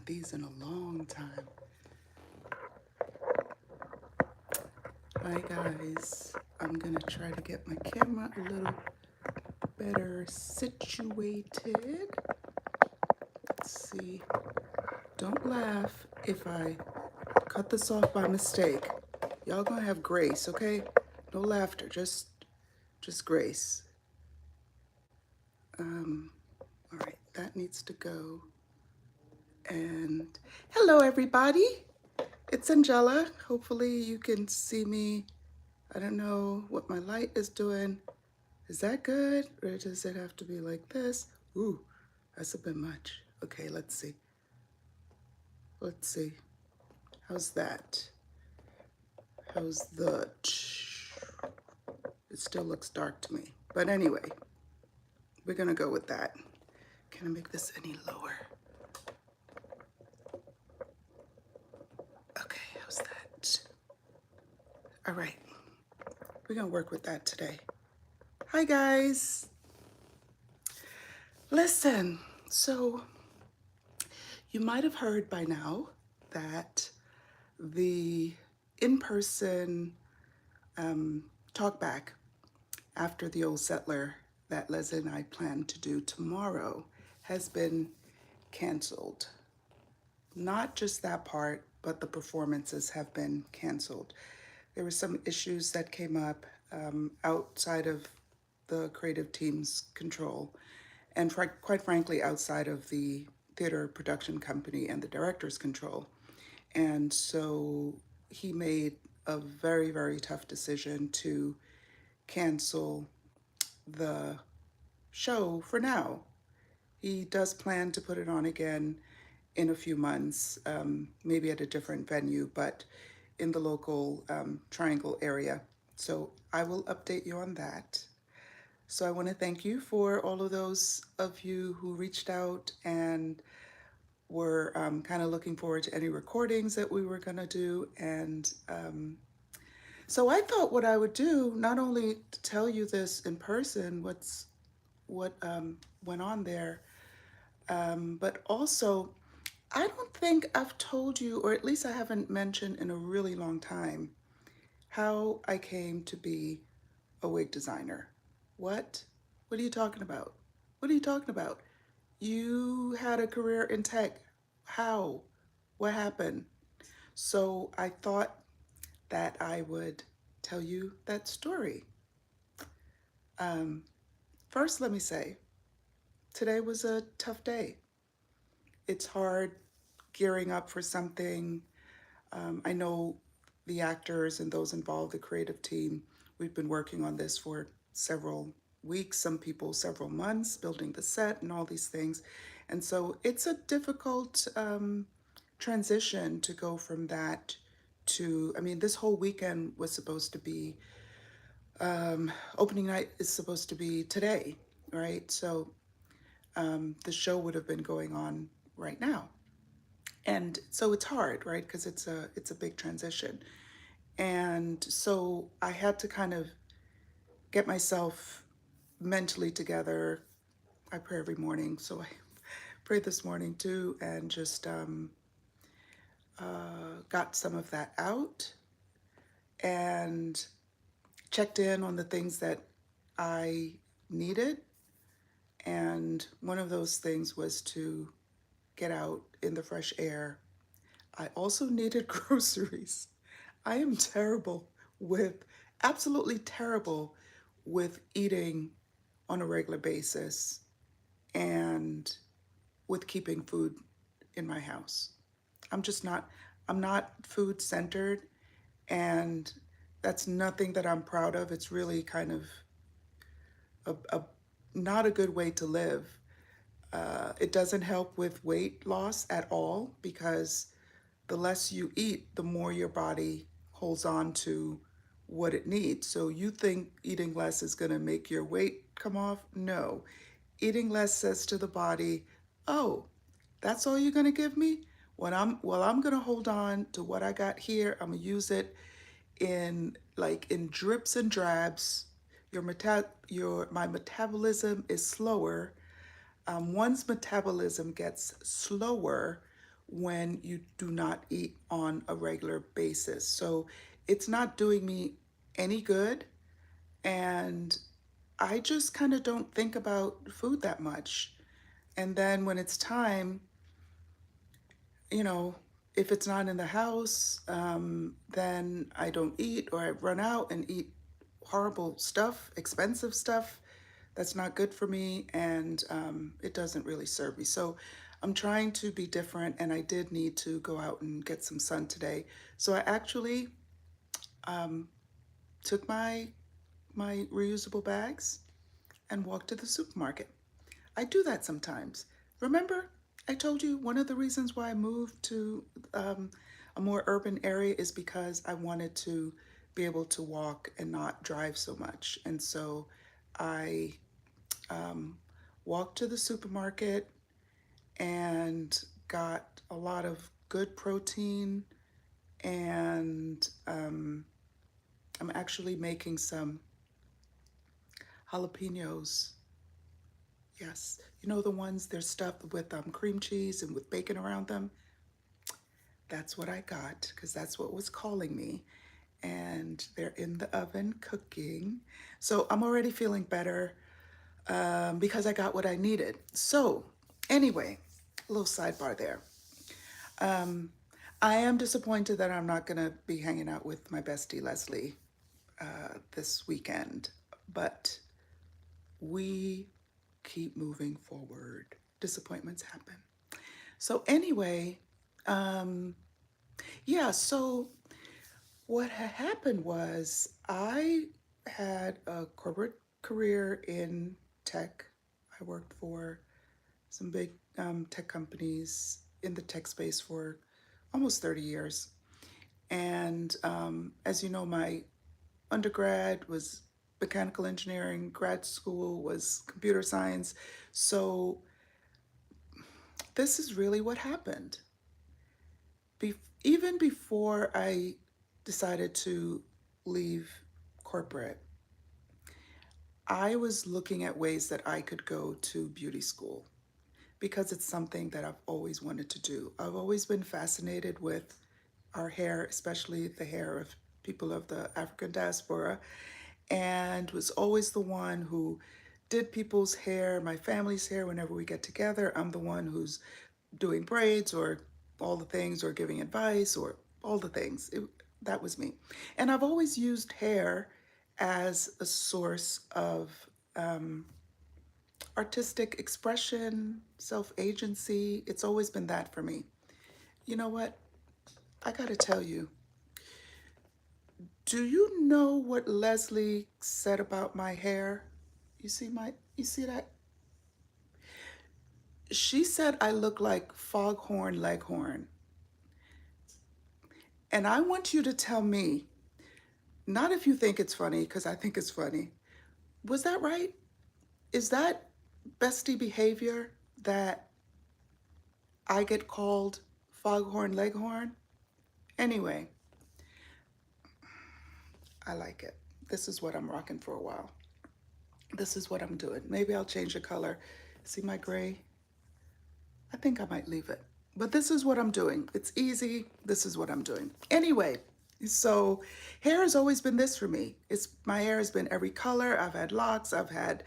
of these in a long time. Hi guys, I'm gonna try to get my camera a little better situated. Let's see. Don't laugh if I cut this off by mistake. Y'all gonna have grace, okay? No laughter, just grace. All right, that needs to go. And hello everybody. It's Angella. Hopefully you can see me. I don't know what my light is doing. Is that good? Or does it have to be like this? Ooh, that's a bit much. Okay, let's see. Let's see. How's that? How's the... It still looks dark to me. But anyway, we're gonna go with that. Can I make this any lower? Okay, how's that? All right, we're gonna work with that today. Hi guys. Listen, so you might have heard by now that the in-person talkback after the old settler that Leslie and I plan to do tomorrow has been canceled. Not just that part, but the performances have been canceled. There were some issues that came up outside of the creative team's control, and quite frankly, outside of the theater production company and the director's control. And so he made a very, very tough decision to cancel the show for now. He does plan to put it on again in a few months, maybe at a different venue, but in the local Triangle area. So I will update you on that. So I want to thank you for all of those of you who reached out and were kind of looking forward to any recordings that we were going to do. And so I thought what I would do, not only to tell you this in person, what went on there, but also I don't think I've told you, or at least I haven't mentioned in a really long time, how I came to be a wig designer. What? What are you talking about? What are you talking about? You had a career in tech. How? What happened? So I thought that I would tell you that story. First, let me say, today was a tough day. It's hard gearing up for something. I know the actors and those involved, the creative team, we've been working on this for several weeks, some people several months, building the set and all these things. And so it's a difficult transition to go from that to, I mean, this whole weekend was supposed to be, opening night is supposed to be today, right? So the show would have been going on right now. And so it's hard, right? Because it's a big transition. And so I had to kind of get myself mentally together. I pray every morning, so I prayed this morning too, and just got some of that out and checked in on the things that I needed. And one of those things was to get out in the fresh air. I also needed groceries. I am terrible with, absolutely terrible with eating on a regular basis and with keeping food in my house. I'm not food centered, and that's nothing that I'm proud of. It's really kind of not a good way to live. It doesn't help with weight loss at all because the less you eat, the more your body holds on to what it needs. So you think eating less is going to make your weight come off? No. Eating less says to the body, oh, that's all you're going to give me? I'm going to hold on to what I got here. I'm going to use it in drips and drabs. My metabolism is slower. One's metabolism gets slower when you do not eat on a regular basis. So it's not doing me any good. And I just kind of don't think about food that much. And then when it's time, you know, if it's not in the house, then I don't eat, or I run out and eat horrible stuff, expensive stuff that's not good for me, and it doesn't really serve me. So I'm trying to be different, and I did need to go out and get some sun today. So I actually took my reusable bags and walked to the supermarket. I do that sometimes. Remember, I told you one of the reasons why I moved to a more urban area is because I wanted to be able to walk and not drive so much. And so I walked to the supermarket and got a lot of good protein. And I'm actually making some jalapenos. Yes, you know the ones they're stuffed with cream cheese and with bacon around them. That's what I got because that's what was calling me. And they're in the oven cooking. So I'm already feeling better because I got what I needed. So, anyway, a little sidebar there. I am disappointed that I'm not going to be hanging out with my bestie Leslie this weekend, but we keep moving forward. Disappointments happen. So, anyway, yeah, so what had happened was I had a corporate career in tech. I worked for some big tech companies in the tech space for almost 30 years. And as you know, my undergrad was mechanical engineering, grad school was computer science. So this is really what happened. Even before I decided to leave corporate, I was looking at ways that I could go to beauty school because it's something that I've always wanted to do. I've always been fascinated with our hair, especially the hair of people of the African diaspora, and was always the one who did people's hair, my family's hair, whenever we get together. I'm the one who's doing braids or all the things or giving advice or all the things. That was me. And I've always used hair as a source of artistic expression, self agency. It's always been that for me. You know what? I gotta tell you, do you know what Leslie said about my hair? You see that? She said I look like Foghorn Leghorn. And I want you to tell me, not if you think it's funny, because I think it's funny. Was that right? Is that bestie behavior that I get called Foghorn Leghorn? Anyway, I like it. This is what I'm rocking for a while. This is what I'm doing. Maybe I'll change the color. See my gray? I think I might leave it. But this is what I'm doing. It's easy. This is what I'm doing. Anyway, so hair has always been this for me. It's my hair has been every color. I've had locks. I've had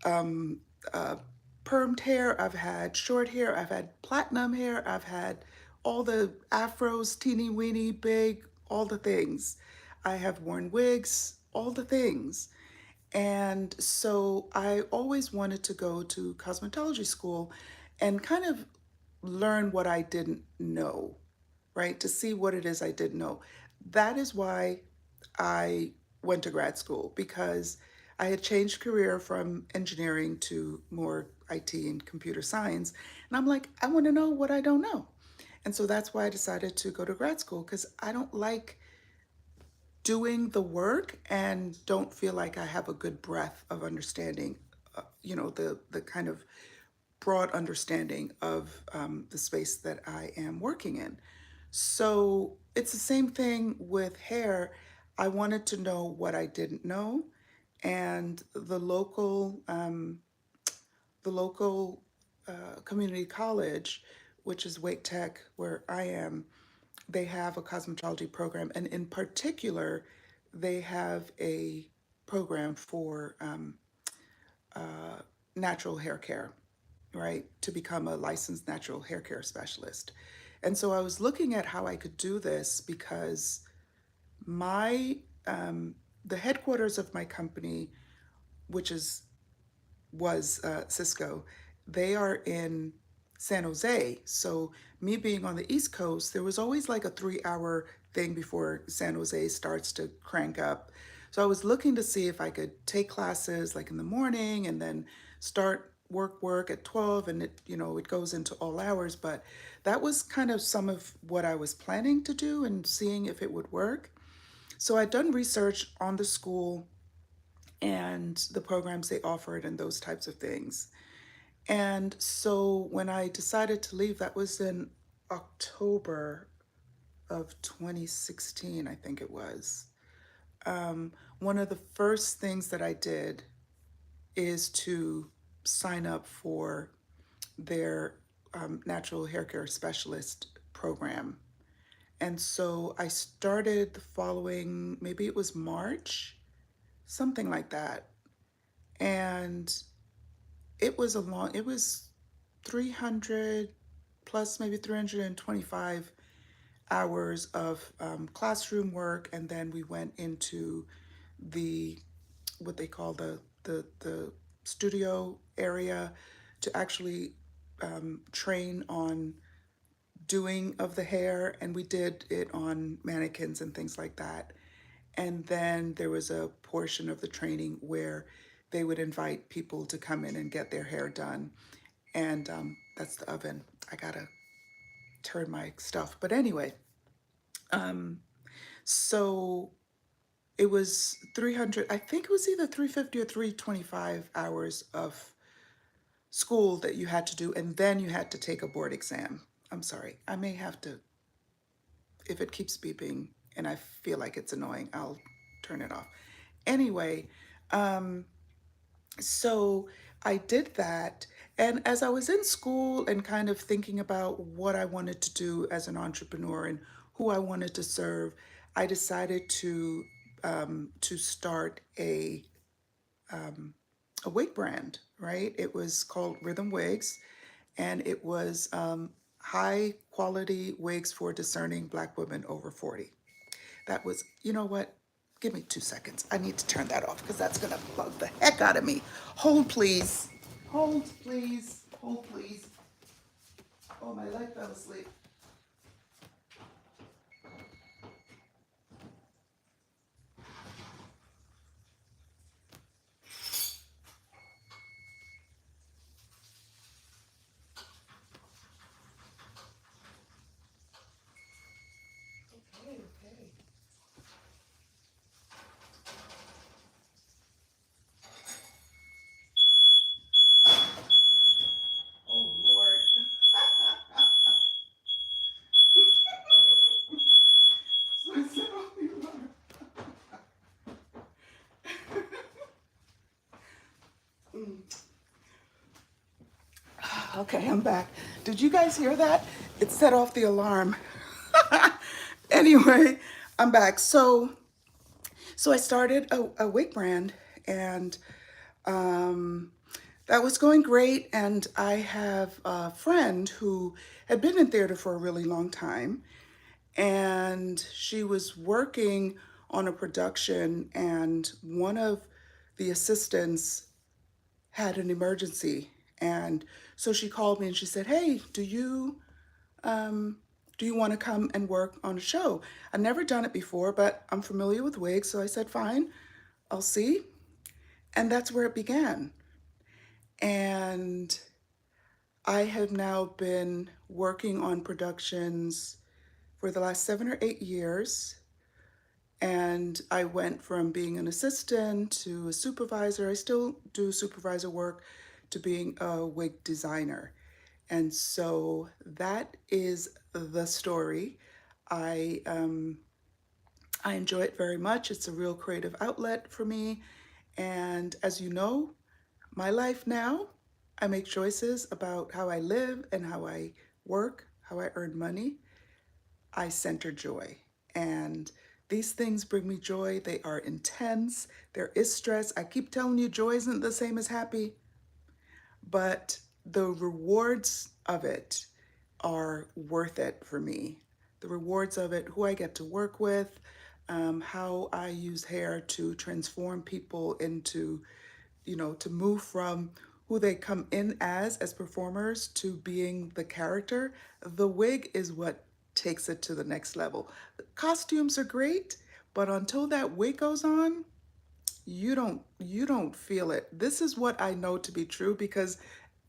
permed hair. I've had short hair. I've had platinum hair. I've had all the afros, teeny weeny, big, all the things. I have worn wigs, all the things. And so I always wanted to go to cosmetology school and kind of learn what I didn't know, right? To see what it is I didn't know. That is why I went to grad school because I had changed career from engineering to more IT and computer science. And I'm like, I want to know what I don't know. And so that's why I decided to go to grad school because I don't like doing the work and don't feel like I have a good breadth of understanding, the kind of broad understanding of the space that I am working in. So it's the same thing with hair. I wanted to know what I didn't know, and the local community college which is Wake Tech, where I am, they have a cosmetology program, and in particular, they have a program for natural hair care, right? To become a licensed natural hair care specialist. And so I was looking at how I could do this because my the headquarters of my company, which is was Cisco, they are in San Jose. So me being on the East Coast, there was always like a 3 hour thing before San Jose starts to crank up. So I was looking to see if I could take classes like in the morning and then start work at 12, and it goes into all hours. But that was kind of some of what I was planning to do and seeing if it would work. So I'd done research on the school and the programs they offered and those types of things. And so when I decided to leave, that was in October of 2016, I think it was. One of the first things that I did is to sign up for their natural hair care specialist program. And so I started the following, maybe it was March, something like that. And it was 300 plus maybe 325 hours of classroom work. And then we went into the, what they call the studio area to actually train on doing of the hair. And we did it on mannequins and things like that. And then there was a portion of the training where they would invite people to come in and get their hair done. And that's the oven. I gotta turn my stuff. But anyway, so it was 300, I think it was either 350 or 325 hours of school that you had to do. And then you had to take a board exam. I'm sorry. I may have to, if it keeps beeping and I feel like it's annoying, I'll turn it off. Anyway, so I did that. And as I was in school and kind of thinking about what I wanted to do as an entrepreneur and who I wanted to serve, I decided to start a wig brand, right? It was called Rhythm Wigs, and it was high quality wigs for discerning Black women over 40. That was, you know what? Give me 2 seconds. I need to turn that off because that's going to bug the heck out of me. Hold, please. Hold, please. Hold, please. Oh, my leg fell asleep. Okay, okay. Oh, Lord. So I set off the alarm. Okay, I'm back. Did you guys hear that? It set off the alarm. Anyway, I'm back. So I started a wig brand, and that was going great. And I have a friend who had been in theater for a really long time, and she was working on a production, and one of the assistants had an emergency. And so she called me and she said, "Hey, do you want to come and work on a show?" I've never done it before, but I'm familiar with wigs. So I said, "Fine, I'll see." And that's where it began. And I have now been working on productions for the last 7 or 8 years. And I went from being an assistant to a supervisor. I still do supervisor work, to being a wig designer. And so that is the story. I I enjoy it very much. It's a real creative outlet for me. And as you know, my life now, I make choices about how I live and how I work, how I earn money, I center joy. And these things bring me joy. They are intense. There is stress. I keep telling you, joy isn't the same as happy, but the rewards of it are worth it for me. The rewards of it, who I get to work with, how I use hair to transform people into, to move from who they come in as performers to being the character. The wig is what takes it to the next level. The costumes are great, but until that wig goes on, you don't feel it. This is what I know to be true because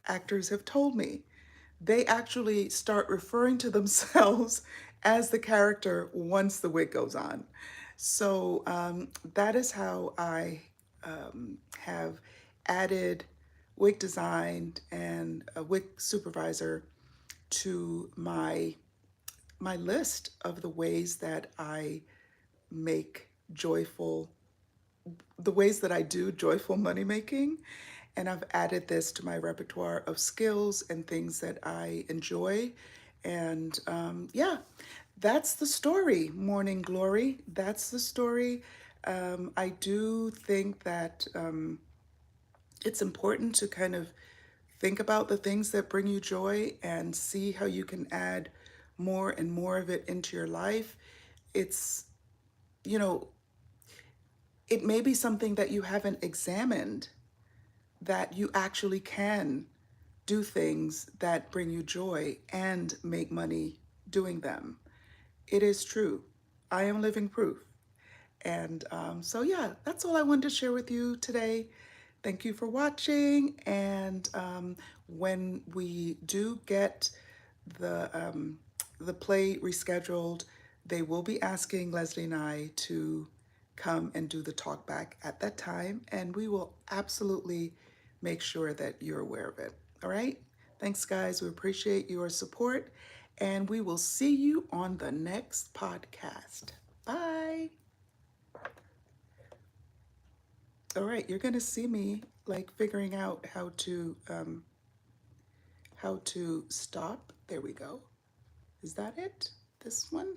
actors have told me. They actually start referring to themselves as the character once the wig goes on. So that is how I have added wig design and a wig supervisor to my list of the ways that I make joyful the ways that I do joyful money making. And I've added this to my repertoire of skills and things that I enjoy. And yeah, that's the story, Morning Glory. That's the story. I do think that it's important to kind of think about the things that bring you joy and see how you can add more and more of it into your life. It's, you know, it may be something that you haven't examined, that you actually can do things that bring you joy and make money doing them. It is true. I am living proof. And so, yeah, that's all I wanted to share with you today. Thank you for watching. And when we do get the play rescheduled, they will be asking Leslie and I to come and do the talk back at that time. And we will absolutely make sure that you're aware of it. All right? Thanks, guys. We appreciate your support. And we will see you on the next podcast. Bye. All right, you're gonna see me like figuring out how to stop. There we go. Is that it? This one?